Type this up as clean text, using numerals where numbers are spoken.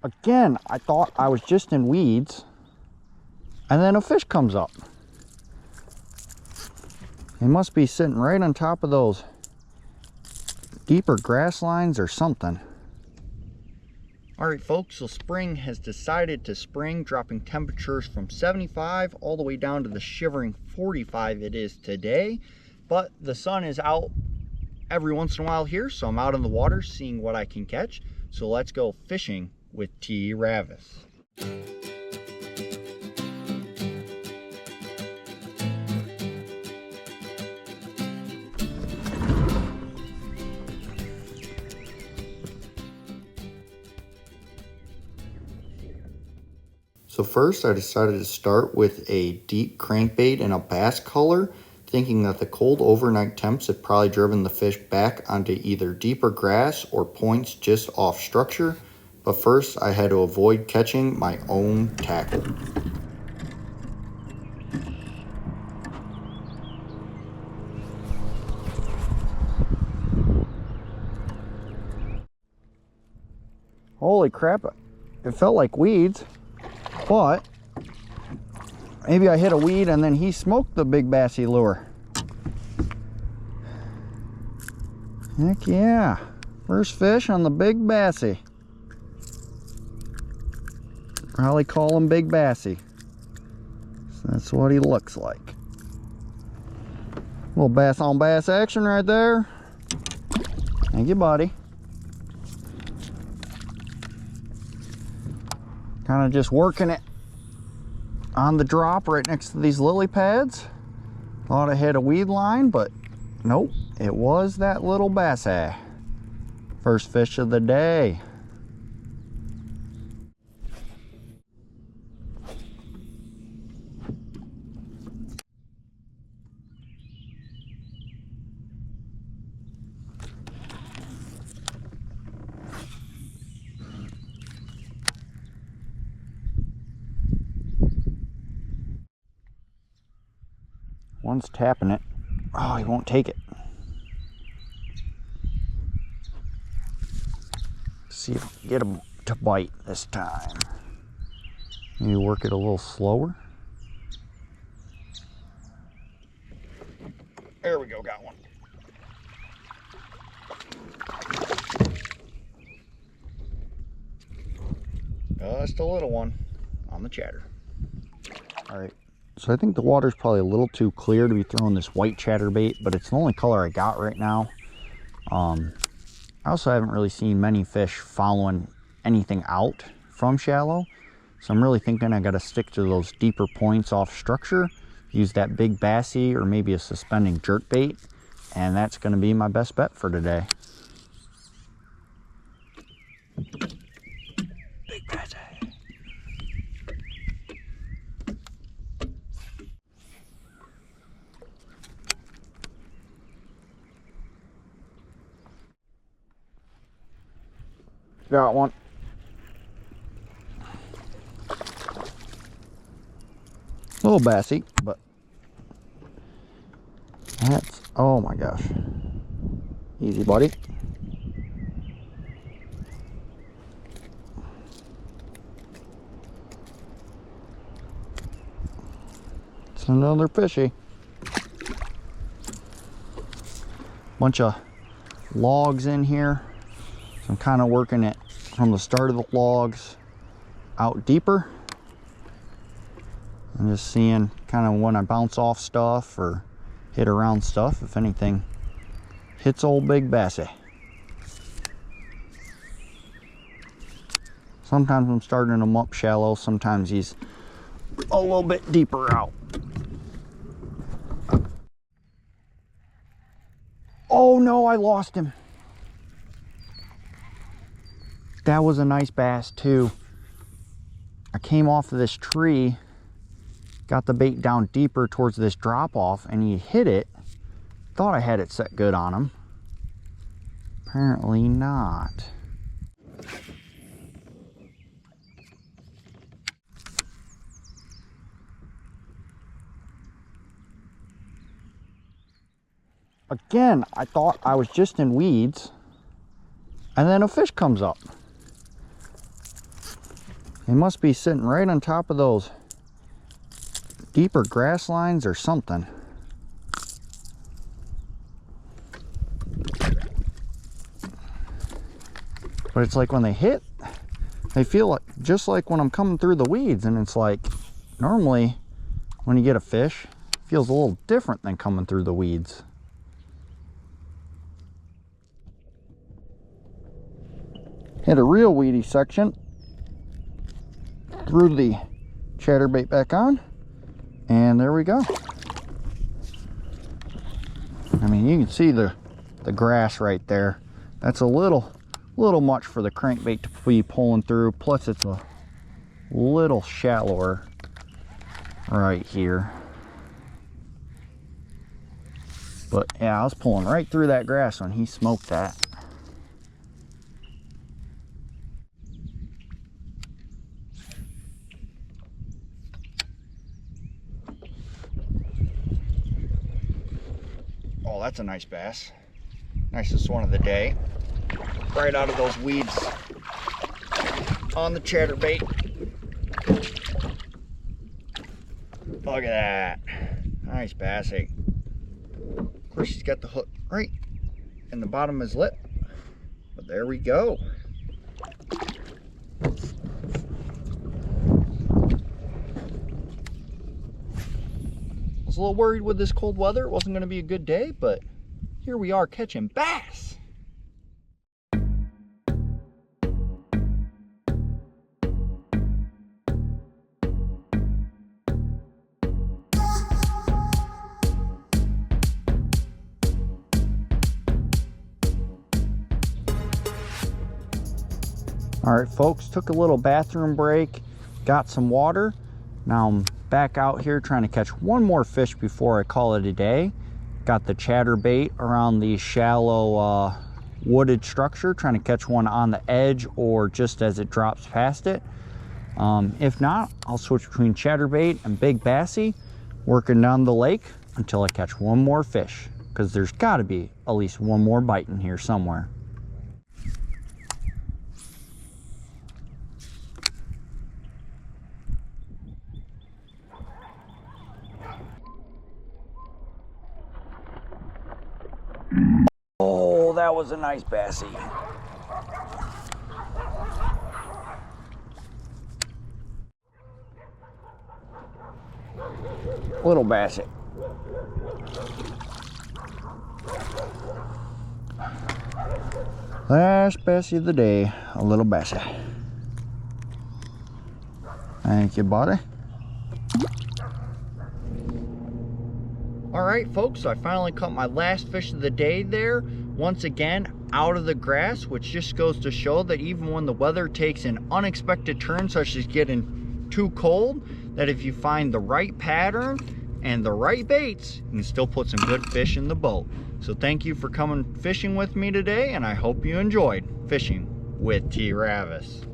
Again, I thought I was just in weeds, and then a fish comes up. He must be sitting right on top of those deeper grass lines or something. All right, folks, so spring has decided to spring, dropping temperatures from 75 all the way down to the shivering 45 it is today. But the sun is out every once in a while here, so I'm out in the water seeing what I can catch. So let's go fishing with T-ravis. So first I decided to start with a deep crankbait in a bass color, thinking that the cold overnight temps had probably driven the fish back onto either deeper grass or points just off structure. But first I had to avoid catching my own tackle. Holy crap, it felt like weeds. But maybe I hit a weed and then he smoked the big bassy lure. Heck yeah. First fish on the big bassy. Probably call him Big Bassy. So that's what he looks like. Little bass on bass action right there. Thank you, buddy. Kind of just working it on the drop right next to these lily pads. Thought I hit a weed line, but nope, it was that little bassy. First fish of the day. One's tapping it. Oh, he won't take it. See if I can get him to bite this time. Maybe work it a little slower. There we go, got one. Just a little one on the chatter. All right. So I think the water's probably a little too clear to be throwing this white chatterbait, but it's the only color I got right now. I also haven't really seen many fish following anything out from shallow. So I'm really thinking I got to stick to those deeper points off structure, use that big bassy or maybe a suspending jerkbait, and that's going to be my best bet for today. Big bassy. Got one. A little bassy, but that's, oh my gosh. Easy, buddy. It's another fishy. Bunch of logs in here. I'm kind of working it from the start of the logs out deeper. I'm just seeing kind of when I bounce off stuff or hit around stuff, if anything hits old Big Bassy. Sometimes I'm starting him up shallow, sometimes he's a little bit deeper out. Oh no, I lost him. That was a nice bass too. I came off of this tree, got the bait down deeper towards this drop off, and he hit it. Thought I had it set good on him. Apparently not. Again, I thought I was just in weeds, and then a fish comes up. They must be sitting right on top of those deeper grass lines or something. But it's like when they hit, they feel like, just like when I'm coming through the weeds, and it's like normally when you get a fish, it feels a little different than coming through the weeds. Hit a real weedy section, threw the chatterbait back on, and there we go. I mean, you can see the grass right there. That's a little much for the crankbait to be pulling through, plus it's a little shallower right here. But yeah, I was pulling right through that grass when he smoked that. Oh, that's a nice bass. Nicest one of the day. Right out of those weeds on the chatterbait. Look at that. Nice bass. Of course, he's got the hook right in the bottom of his lip. But there we go. I was a little worried with this cold weather. It wasn't going to be a good day, but here we are catching bass. All right, folks, took a little bathroom break, got some water. Now I'm back out here trying to catch one more fish before I call it a day. Got the chatterbait around the shallow wooded structure, trying to catch one on the edge or just as it drops past it. If not, I'll switch between chatterbait and big bassy, working down the lake until I catch one more fish, because there's got to be at least one more bite in here somewhere. Oh, that was a nice bassy. Little bassy. Last bassy of the day, a little bassy. Thank you, buddy. All right, folks, so I finally caught my last fish of the day there. Once again, out of the grass, which just goes to show that even when the weather takes an unexpected turn, such as getting too cold, that if you find the right pattern and the right baits, you can still put some good fish in the boat. So thank you for coming fishing with me today, and I hope you enjoyed fishing with T-ravis.